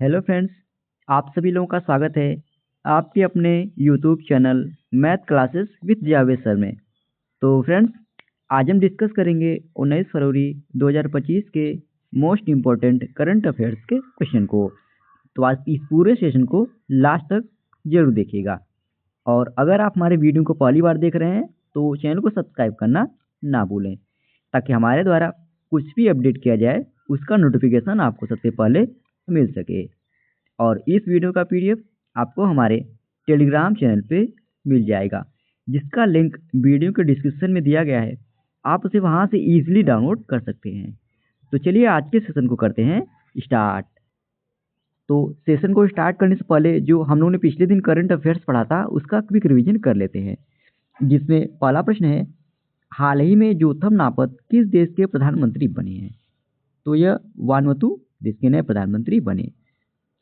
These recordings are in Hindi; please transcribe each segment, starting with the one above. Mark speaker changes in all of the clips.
Speaker 1: हेलो फ्रेंड्स, आप सभी लोगों का स्वागत है आपके अपने YouTube channel math classes with Javed sir में। तो फ्रेंड्स, आज हम डिस्कस करेंगे 19 फरवरी 2025 के मोस्ट इम्पोर्टेंट करंट अफेयर्स के क्वेश्चन को। तो आज इस पूरे सेशन को लास्ट तक जरूर देखिएगा। और अगर आप हमारे वीडियो को पहली बार देख रहे हैं तो चैनल को सब्सक्राइब करना ना भूलें, ताकि हमारे द्वारा कुछ भी अपडेट किया जाए उसका नोटिफिकेशन आपको सबसे पहले मिल सके। और इस वीडियो का पीडीएफ आपको हमारे टेलीग्राम चैनल पे मिल जाएगा, जिसका लिंक वीडियो के डिस्क्रिप्शन में दिया गया है। आप उसे वहां से इजीली डाउनलोड कर सकते हैं। तो चलिए आज के सेशन को करते हैं स्टार्ट। तो सेशन को स्टार्ट करने से पहले जो हम लोगों ने पिछले दिन करंट अफेयर्स पढ़ा था उसका क्विक रिवीजन कर लेते हैं, जिसमें पहला प्रश्न है, हाल ही में जोथम नापत किस देश के प्रधानमंत्री बने हैं? तो यह वानुअतु देश के नए प्रधानमंत्री बने।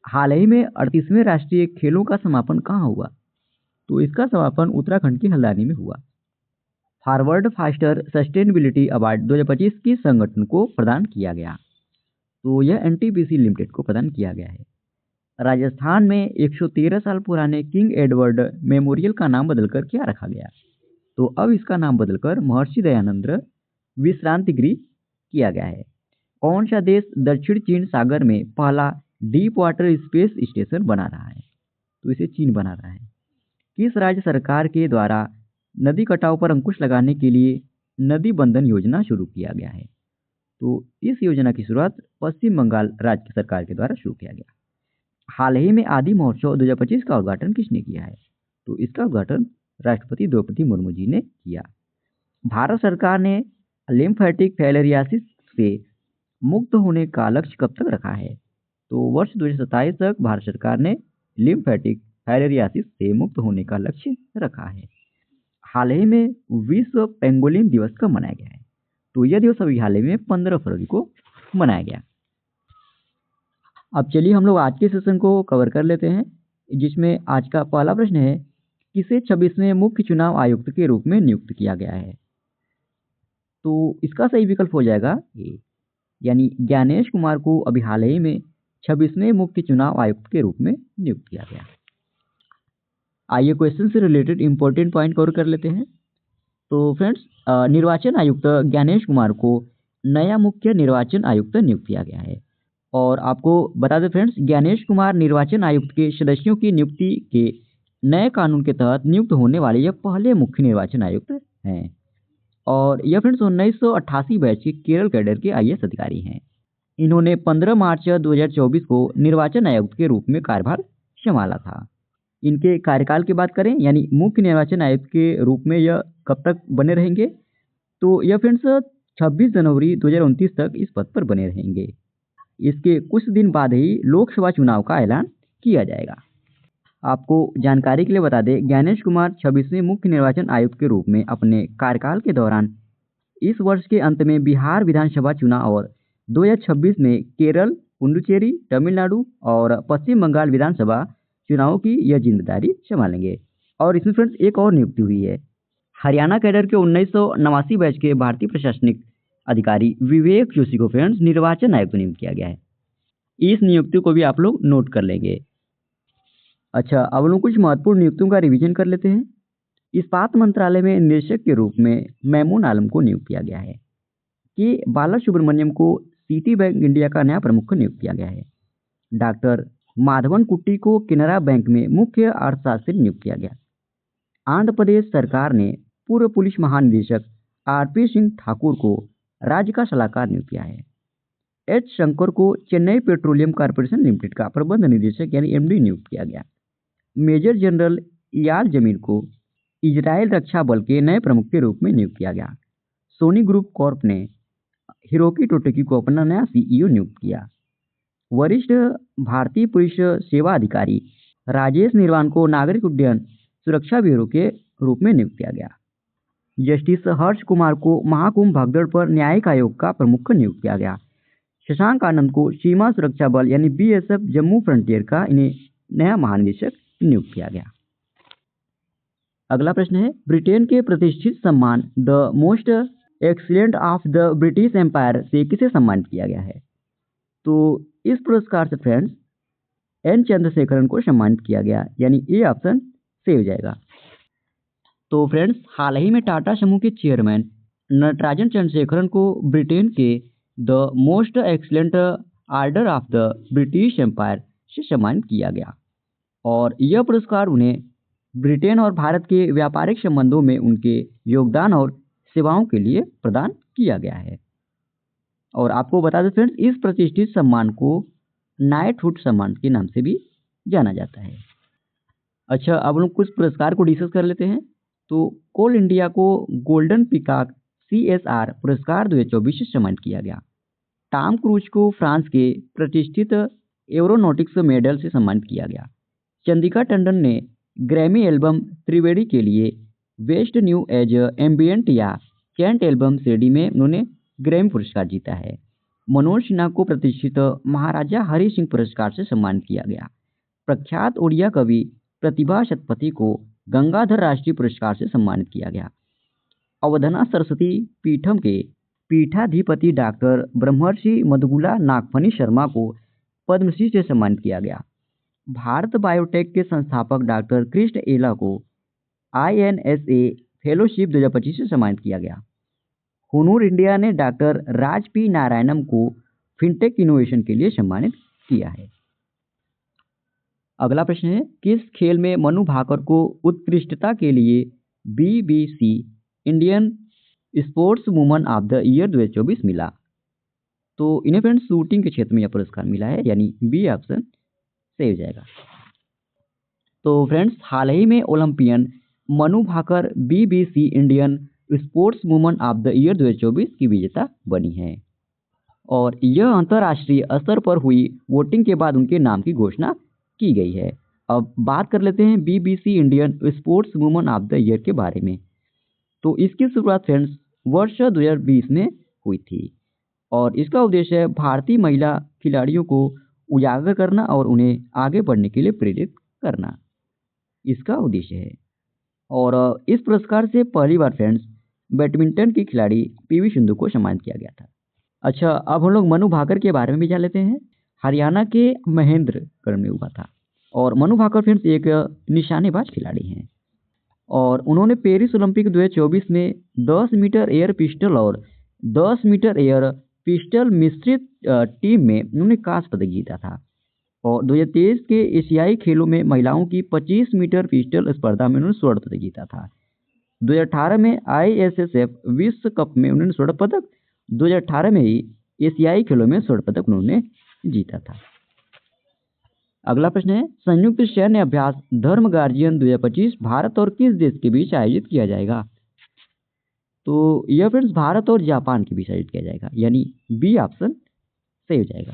Speaker 1: हाल ही में 38वें राष्ट्रीय खेलों का समापन कहाँ हुआ? तो इसका समापन उत्तराखंड के हल्द्वानी में हुआ। फॉरवर्ड फास्टर सस्टेनेबिलिटी अवार्ड 2025 किस संगठन को प्रदान किया गया? तो यह एनटीपीसी लिमिटेड को प्रदान किया गया है। राजस्थान में 113 साल पुराने किंग एडवर्ड मेमोरियल का नाम बदलकर क्या रखा गया? तो अब इसका नाम बदलकर महर्षि दयानंद विश्रांति गृह किया गया है। कौन सा देश दक्षिण चीन सागर में पहला डीप वाटर स्पेस स्टेशन बना रहा है? तो इसे चीन बना रहा है। किस राज्य सरकार के द्वारा नदी कटाव पर अंकुश लगाने के लिए नदी बंधन योजना शुरू किया गया है? तो इस योजना की शुरुआत पश्चिम बंगाल राज्य सरकार के द्वारा शुरू किया गया। हाल ही में आदि महोत्सव 2025 का उद्घाटन किसने किया है? तो इसका उद्घाटन राष्ट्रपति द्रौपदी मुर्मू जी ने किया। भारत सरकार ने लिम्फेटिक फाइलेरियासिस से मुक्त होने का लक्ष्य कब तक रखा है? तो वर्ष 2027 तक भारत सरकार ने लिम्फेटिक फाइलेरियासिस से मुक्त होने का लक्ष्य रखा है। हाल ही में विश्व पेंगोलिन दिवस कब मनाया गया है? तो यह दिवस अभी हाल ही में 15 फरवरी को मनाया गया। अब चलिए हम लोग आज के सेशन को कवर कर लेते हैं, जिसमें आज का पहला प्रश्न है, किसे 26वें मुख्य चुनाव आयुक्त के रूप में नियुक्त किया गया है? तो इसका सही विकल्प हो जाएगा ए, यानी ज्ञानेश कुमार को अभी हाल ही में 26वें मुख्य चुनाव आयुक्त के रूप में नियुक्त किया गया। आइए क्वेश्चन से रिलेटेड इंपॉर्टेंट पॉइंट कवर कर लेते हैं। तो फ्रेंड्स, निर्वाचन आयुक्त ज्ञानेश कुमार को नया मुख्य निर्वाचन आयुक्त नियुक्त किया गया है। और आपको बता दें फ्रेंड्स, ज्ञानेश कुमार निर्वाचन आयुक्त के सदस्यों की नियुक्ति के नए कानून के तहत नियुक्त होने वाले यह पहले मुख्य निर्वाचन आयुक्त हैं। और यह फ्रेंड्स 1988 बैच के केरल कैडर के आईएएस अधिकारी हैं। इन्होंने 15 मार्च 2024 को निर्वाचन आयुक्त के रूप में कार्यभार संभाला था। इनके कार्यकाल की बात करें, यानी मुख्य निर्वाचन आयुक्त के रूप में यह कब तक बने रहेंगे? तो यह फ्रेंड्स 26 जनवरी 2029 तक इस पद पर बने रहेंगे। इसके कुछ दिन बाद ही लोकसभा चुनाव का ऐलान किया जाएगा। आपको जानकारी के लिए बता दें, ज्ञानेश कुमार 26वें मुख्य निर्वाचन आयुक्त के रूप में अपने कार्यकाल के दौरान इस वर्ष के अंत में बिहार विधानसभा चुनाव और 2026 में केरल, पुडुचेरी, तमिलनाडु और पश्चिम बंगाल विधानसभा चुनावों की यह जिम्मेदारी संभालेंगे। और इसमें फ्रेंड्स एक और नियुक्ति हुई है। हरियाणा कैडर के 1989 बैच के भारतीय प्रशासनिक अधिकारी विवेक जोशी को फ्रेंड्स निर्वाचन आयुक्त नियुक्त किया गया है। इस नियुक्ति को भी आप लोग नोट कर लेंगे। अच्छा, अब लोग कुछ महत्वपूर्ण नियुक्तियों का रिवीजन कर लेते हैं। इस्पात मंत्रालय में निदेशक के रूप में मैमून आलम को नियुक्त किया गया है। कि बालासुब्रमण्यम को सिटी बैंक इंडिया का नया प्रमुख नियुक्त किया गया है। डॉक्टर माधवन कुट्टी को केनरा बैंक में मुख्य अर्थशास्त्री नियुक्त किया गया। आंध्र प्रदेश सरकार ने पूर्व पुलिस महानिदेशक आरपी सिंह ठाकुर को राज्य का सलाहकार नियुक्त किया है। एच शंकर को चेन्नई पेट्रोलियम कॉर्पोरेशन लिमिटेड का प्रबंध निदेशक यानी एमडी नियुक्त किया गया। मेजर जनरल इयाल जमीर को इजराइल रक्षा बल के नए प्रमुख के रूप में नियुक्त किया गया। सोनी ग्रुप कॉर्प ने हिरोकी टोटोकी को अपना नया सीईओ नियुक्त किया। वरिष्ठ भारतीय पुलिस सेवा अधिकारी राजेश निर्वाण को नागरिक उड्डयन सुरक्षा ब्यूरो के रूप में नियुक्त किया गया। जस्टिस हर्ष कुमार को महाकुंभ भगदड़ पर न्यायिक आयोग का प्रमुख नियुक्त किया गया। शशांक आनंद को सीमा सुरक्षा बल यानी बीएसएफ जम्मू फ्रंटियर का इन्हें नया महानिदेशक नियुक्त किया गया। अगला प्रश्न है, ब्रिटेन के प्रतिष्ठित सम्मान the most excellent of the British Empire से किसे सम्मानित किया गया है? तो इस पुरस्कार से फ्रेंड्स एन चंद्रशेखरन को सम्मानित किया गया, यानी ए ऑप्शन सही हो जाएगा। तो फ्रेंड्स, हाल ही में टाटा समूह के चेयरमैन नटराजन चंद्रशेखरन को ब्रिटेन के the most excellent order of the British Empire से सम्मानित किया गया और यह पुरस्कार उन्हें ब्रिटेन और भारत के व्यापारिक संबंधों में उनके योगदान और सेवाओं के लिए प्रदान किया गया है। और आपको बता दें फ्रेंड्स, इस प्रतिष्ठित सम्मान को नाइटहुड सम्मान के नाम से भी जाना जाता है। अच्छा, अब लोग कुछ पुरस्कार को डिस्कस कर लेते हैं। तो कोल इंडिया को गोल्डन पिकॉक CSR पुरस्कार 2024 से सम्मानित किया गया। टॉम क्रूज को फ्रांस के प्रतिष्ठित एरोनॉटिक्स मेडल से सम्मानित किया गया। चंद्रिका टंडन ने ग्रैमी एल्बम त्रिवेणी के लिए बेस्ट न्यू एज एम्बियंट या चैंट एल्बम श्रेणी में उन्होंने ग्रैमी पुरस्कार जीता है। मनोज सिन्हा को प्रतिष्ठित महाराजा हरि सिंह पुरस्कार से सम्मानित किया गया। प्रख्यात ओडिया कवि प्रतिभा शतपथी को गंगाधर राष्ट्रीय पुरस्कार से सम्मानित किया गया। अवधना सरस्वती पीठम के पीठाधिपति डॉक्टर ब्रह्मर्षि मधुगुला नागफनी शर्मा को पद्मश्री से सम्मानित किया गया। भारत बायोटेक के संस्थापक डॉक्टर कृष्ण एला को INSA फेलोशिप 2025 से सम्मानित किया गया। हुनूर इंडिया ने डॉक्टर राज पी नारायणन को फिनटेक इनोवेशन के लिए सम्मानित किया है। अगला प्रश्न है, किस खेल में मनु भाकर को उत्कृष्टता के लिए BBC Indian sportswoman of the year 2024 मिला? तो इन्हें फ्रेंड्स शूटिंग के क्षेत्र में यह पुरस्कार मिला है, यानी बी ऑप्शन सही हो जाएगा। तो फ्रेंड्स, हाल ही में Olympian Manu Bhaker BBC Indian sportswoman of the year 2024 की विजेता बनी है और यह अंतर्राष्ट्रीय स्तर पर हुई वोटिंग के बाद उनके नाम की घोषणा की गई है। अब बात कर लेते हैं BBC Indian sportswoman of the year के बारे में। तो इसकी शुरुआत फ्रेंड्स वर्ष 2020 में हुई थी और इसका उद्देश्य है भारतीय महिला खिलाड़ियों को उजागर करना और उन्हें आगे बढ़ने के लिए प्रेरित करना, इसका उद्देश्य है। और इस पुरस्कार से पहली बार फ्रेंड्स बैडमिंटन की खिलाड़ी PV सिंधु को सम्मानित किया गया था। अच्छा, अब हम लोग मनु भाकर के बारे में भी जान लेते हैं। हरियाणा के महेंद्रगढ़ में हुआ था और मनु भाकर फ्रेंड्स एक निशानेबाज खिलाड़ी हैं और उन्होंने पेरिस ओलंपिक 2024 में 10 मीटर एयर पिस्टल और 10 मीटर एयर पिस्टल मिश्रित टीम में उन्होंने कांस्य पदक जीता था और 2023 के एशियाई खेलों में महिलाओं की 25 मीटर पिस्टल स्पर्धा में उन्होंने स्वर्ण पदक जीता था। 2018 में ISSF विश्व कप में उन्होंने स्वर्ण पदक, 2018 में ही एशियाई खेलों में स्वर्ण पदक उन्होंने जीता था। अगला प्रश्न है, संयुक्त सैन्य अभ्यास धर्म गार्जियन 2025 भारत और किस देश के बीच आयोजित किया जाएगा? तो यह फ्रेंड्स भारत और जापान के बीच आयोजित किया जाएगा, यानी बी ऑप्शन सही हो जाएगा।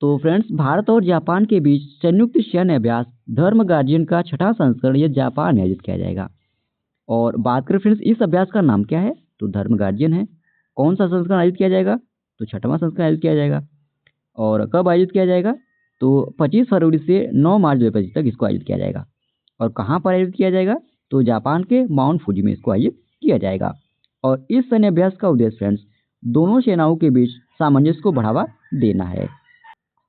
Speaker 1: तो फ्रेंड्स, भारत और जापान के बीच संयुक्त सैन्य अभ्यास धर्म गार्जियन का 6ठा संस्करण यह जापान में आयोजित किया जाएगा। और बात करें फ्रेंड्स इस अभ्यास का नाम क्या है, तो धर्म गार्जियन है। कौन सा संस्करण आयोजित किया जाएगा, तो 6वां संस्करण आयोजित किया जाएगा। और कब आयोजित किया जाएगा, तो 25 फरवरी से 9 मार्च 2025 तक इसको आयोजित किया जाएगा। और कहाँ पर आयोजित किया जाएगा, तो जापान के माउंट फूजी में इसको आयोजित किया जाएगा। और इस सैन्य अभ्यास का उद्देश्य फ्रेंड्स दोनों सेनाओं के बीच सामंजस्य को बढ़ावा देना है।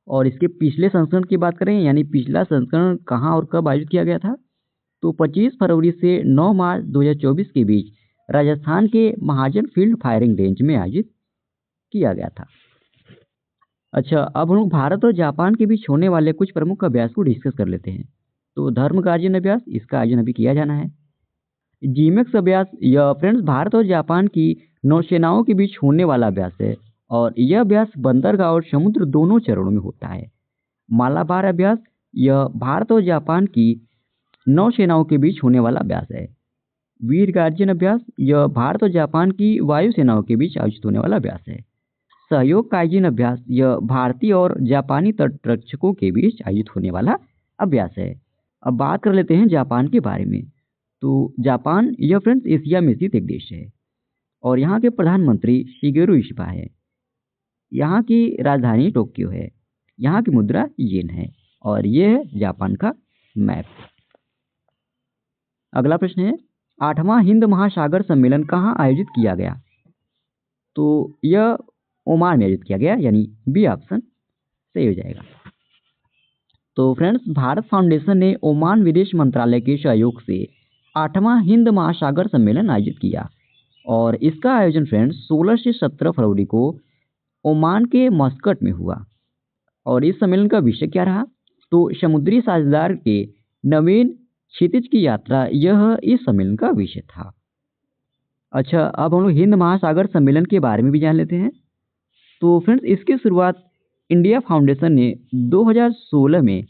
Speaker 1: और इसके पिछले संस्करण की बात करें, यानी पिछला संस्करण कहाँ और कब आयोजित किया गया था, तो 25 फरवरी से 9 मार्च 2024 के बीच राजस्थान के महाजन फील्ड फायरिंग रेंज में आयोजित किया गया था। अच्छा, अब हम लोग भारत और जापान के बीच होने वाले कुछ प्रमुख अभ्यास को डिस्कस कर लेते हैं। तो धर्म गार्जियन अभ्यास, इसका आयोजन अभी किया जाना है। जीमेक्स अभ्यास, यह फ्रेंड्स भारत और जापान की नौसेनाओं के बीच होने वाला अभ्यास है और यह अभ्यास बंदरगाह और समुद्र दोनों चरणों में होता है। मालाबार अभ्यास, यह भारत और जापान की नौसेनाओं के बीच होने वाला अभ्यास है। वीर गार्जियन अभ्यास, यह भारत और जापान की वायुसेनाओं के बीच आयोजित होने वाला अभ्यास है। सहयोग काइजिन अभ्यास, यह भारतीय और जापानी तटरक्षकों के बीच आयोजित होने वाला अभ्यास है। अब बात कर लेते हैं जापान के बारे में। तो जापान यह फ्रेंड्स एशिया में स्थित एक देश है और यहाँ के प्रधानमंत्री शिगेरू इशिबा है। यहाँ की राजधानी टोक्यो है। यहाँ की मुद्रा येन है और ये है जापान का मैप। अगला प्रश्न है, 8वां हिंद महासागर सम्मेलन कहाँ आयोजित किया गया? तो यह ओमान में आयोजित किया गया, यानी बी ऑप्शन सही हो जाएगा। तो फ्रेंड्स, भारत फाउंडेशन ने ओमान विदेश मंत्रालय के सहयोग से 8वां हिंद महासागर सम्मेलन आयोजित किया और इसका आयोजन फ्रेंड्स 16 से 17 फरवरी को ओमान के मस्कट में हुआ। और इस सम्मेलन का विषय क्या रहा? तो समुद्री साझेदार के नवीन क्षितिज की यात्रा, यह इस सम्मेलन का विषय था। अच्छा, अब हम लोग हिंद महासागर सम्मेलन के बारे में भी जान लेते हैं। तो फ्रेंड्स, इसकी शुरुआत इंडिया फाउंडेशन ने 2016 में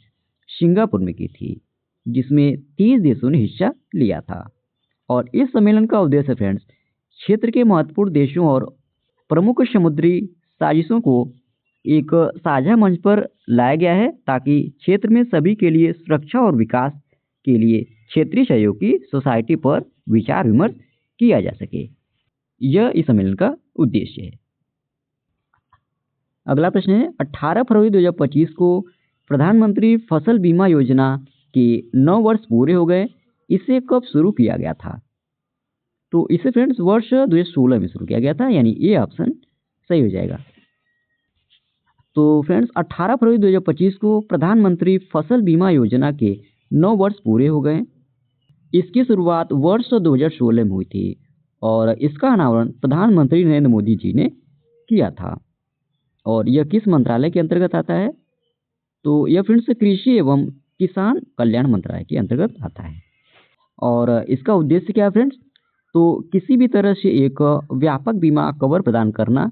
Speaker 1: सिंगापुर में की थी, जिसमें 30 देशों ने हिस्सा लिया था। और इस सम्मेलन का उद्देश्य फ्रेंड्स, क्षेत्र के महत्वपूर्ण देशों और प्रमुख समुद्री साजिशों को एक साझा मंच पर लाया गया है, ताकि क्षेत्र में सभी के लिए सुरक्षा और विकास के लिए क्षेत्रीय सहयोग की सोसाइटी पर विचार विमर्श किया जा सके। यह इस सम्मेलन का उद्देश्य है। अगला प्रश्न है, 18 फरवरी 2025 को प्रधानमंत्री फसल बीमा योजना के 9 वर्ष पूरे हो गए। इसे कब शुरू किया गया था? तो इसे फ्रेंड्स वर्ष 2016 में शुरू किया गया था, यानी ये ऑप्शन सही हो जाएगा। तो फ्रेंड्स, 18 फरवरी 2025 को प्रधानमंत्री फसल बीमा योजना के 9 वर्ष पूरे हो गए। इसकी शुरुआत वर्ष 2016 में हुई थी और इसका अनावरण प्रधानमंत्री नरेंद्र मोदी जी ने किया था। और यह किस मंत्रालय के अंतर्गत आता है? तो यह फ्रेंड्स कृषि एवं किसान कल्याण मंत्रालय के अंतर्गत आता है। और इसका उद्देश्य क्या है फ्रेंड्स? तो किसी भी तरह से एक व्यापक बीमा कवर प्रदान करना,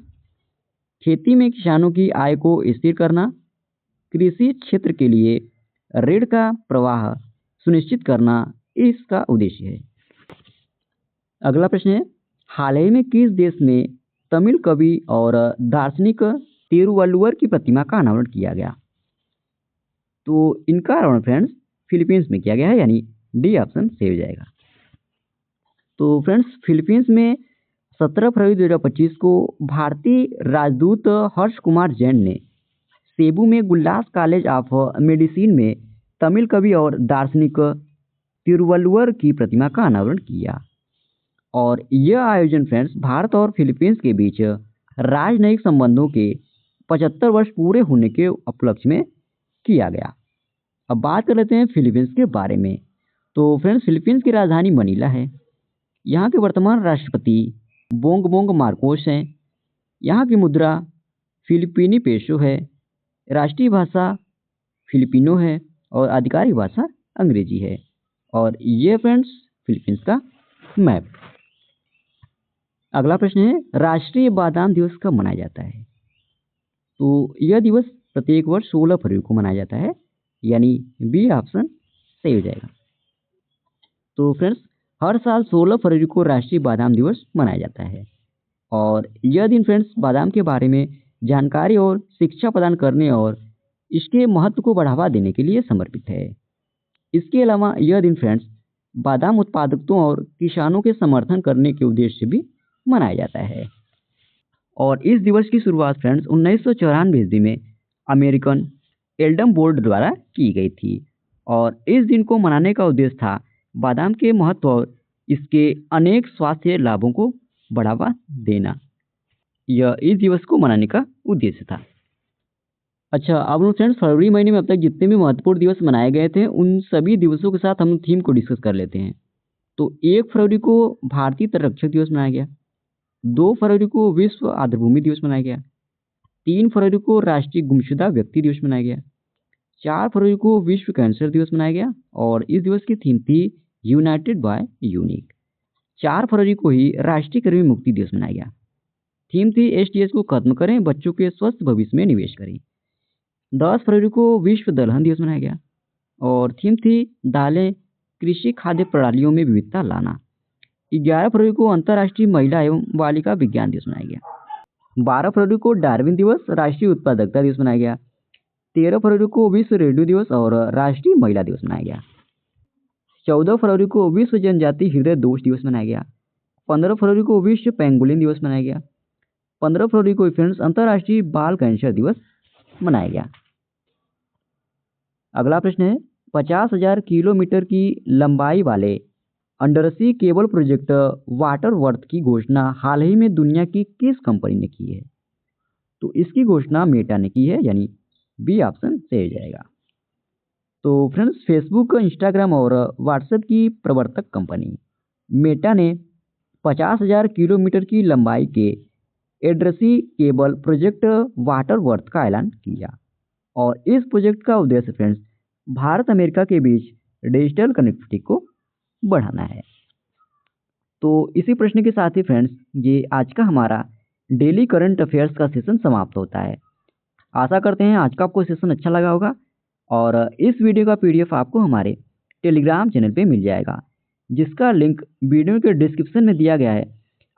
Speaker 1: खेती में किसानों की आय को स्थिर करना, कृषि क्षेत्र के लिए ऋण का प्रवाह सुनिश्चित करना, इसका उद्देश्य है। अगला प्रश्न है, हाल ही में किस देश में तमिल कवि और दार्शनिक तिरुवल्लुवर की प्रतिमा का अनावरण किया गया? तो इनका अनावरण फ्रेंड्स फिलीपींस में किया गया है, यानी डी ऑप्शन सही हो जाएगा। तो फ्रेंड्स, फिलीपींस में 17 फरवरी 2025 को भारतीय राजदूत हर्ष कुमार जैन ने सेबू में गुल्लास कॉलेज ऑफ मेडिसिन में तमिल कवि और दार्शनिक तिरुवल्लुवर की प्रतिमा का अनावरण किया। और यह आयोजन फ्रेंड्स भारत और फिलीपींस के बीच राजनयिक संबंधों के 75 वर्ष पूरे होने के उपलक्ष्य में किया गया। अब बात कर लेते हैं फिलीपींस के बारे में। तो फ्रेंड्स, फिलीपींस की राजधानी मनीला है। यहाँ के वर्तमान राष्ट्रपति बोंगबोंग मार्कोस हैं। यहाँ की मुद्रा फिलिपीनी पेसो है। राष्ट्रीय भाषा फिलिपिनो है और आधिकारिक भाषा अंग्रेजी है। और ये फ्रेंड्स फिलीपींस का मैप। अगला प्रश्न है, राष्ट्रीय बादाम दिवस कब मनाया जाता है? तो यह दिवस प्रत्येक वर्ष 16 फरवरी को मनाया जाता है, यानी बी ऑप्शन सही हो जाएगा। तो फ्रेंड्स, हर साल 16 फरवरी को राष्ट्रीय बादाम दिवस मनाया जाता है और यह दिन फ्रेंड्स बादाम के बारे में जानकारी और शिक्षा प्रदान करने और इसके महत्व को बढ़ावा देने के लिए समर्पित है। इसके अलावा यह दिन फ्रेंड्स बादाम उत्पादकों और किसानों के समर्थन करने के उद्देश्य से भी मनाया जाता है। और इस दिवस की शुरुआत फ्रेंड्स 1994 ईस्वी में अमेरिकन एल्डम बोर्ड द्वारा की गई थी और इस दिन को मनाने का उद्देश्य था बादाम के महत्व और इसके अनेक स्वास्थ्य लाभों को बढ़ावा देना। यह इस दिवस को मनाने का उद्देश्य था। अच्छा, अब हम फ्रेंड्स फरवरी महीने में अब तक जितने भी महत्वपूर्ण दिवस मनाए गए थे उन सभी दिवसों के साथ हम थीम को डिस्कस कर लेते हैं। तो 1 फरवरी को भारतीय तटरक्षक दिवस मनाया गया। 2 फरवरी को विश्व आर्द्रभूमि दिवस मनाया गया। 3 फरवरी को राष्ट्रीय गुमशुदा व्यक्ति दिवस मनाया गया। 4 फरवरी को विश्व कैंसर दिवस मनाया गया और इस दिवस की थीम थी यूनाइटेड बाय यूनिक। 4 फरवरी को ही राष्ट्रीय कर्मी मुक्ति दिवस मनाया गया। थीम थी एसटीएस को खत्म करें, बच्चों के स्वस्थ भविष्य में निवेश करें। 10 फरवरी को विश्व दलहन दिवस मनाया गया और थीम थी दालें कृषि खाद्य प्रणालियों में विविधता लाना। 11 फरवरी को अंतर्राष्ट्रीय महिला एवं बालिका विज्ञान दिवस मनाया गया। 12 फरवरी को डार्विन दिवस राष्ट्रीय उत्पादकता दिवस मनाया गया। 13 फरवरी को विश्व रेडियो दिवस और राष्ट्रीय महिला दिवस मनाया गया। 14 फरवरी को विश्व जनजाति हृदय दोष दिवस मनाया गया। 15 फरवरी को विश्व पेंगुलिन दिवस मनाया गया। 15 फरवरी को फ्रेंड्स अंतर्राष्ट्रीय बाल कैंसर दिवस मनाया गया। अगला प्रश्न है, 50,000 किलोमीटर की लंबाई वाले undersea cable project water worth की घोषणा हाल ही में दुनिया की किस कंपनी ने की है? तो इसकी घोषणा मेटा ने की है, यानी बी ऑप्शन सही हो जाएगा। तो फ्रेंड्स, फेसबुक, इंस्टाग्राम और व्हाट्सएप की प्रवर्तक कंपनी मेटा ने 50,000 किलोमीटर की लंबाई के एड्रेसी केबल प्रोजेक्ट वाटरवर्थ का ऐलान किया। और इस प्रोजेक्ट का उद्देश्य फ्रेंड्स भारत अमेरिका के बीच डिजिटल कनेक्टिविटी को बढ़ाना है। तो इसी प्रश्न के साथ ही फ्रेंड्स ये आज का हमारा डेली करंट अफेयर्स का सेशन समाप्त होता है। आशा करते हैं आज का आपको सेशन अच्छा लगा होगा और इस वीडियो का पीडीएफ आपको हमारे टेलीग्राम चैनल पे मिल जाएगा, जिसका लिंक वीडियो के डिस्क्रिप्शन में दिया गया है।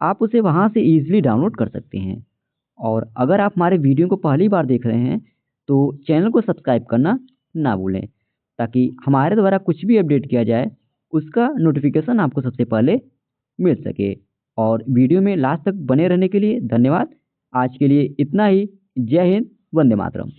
Speaker 1: आप उसे वहां से ईजिली डाउनलोड कर सकते हैं। और अगर आप हमारे वीडियो को पहली बार देख रहे हैं तो चैनल को सब्सक्राइब करना ना भूलें, ताकि हमारे द्वारा कुछ भी अपडेट किया जाए उसका नोटिफिकेशन आपको सबसे पहले मिल सके। और वीडियो में लास्ट तक बने रहने के लिए धन्यवाद। आज के लिए इतना ही। जय हिंद, वंदे मातरम।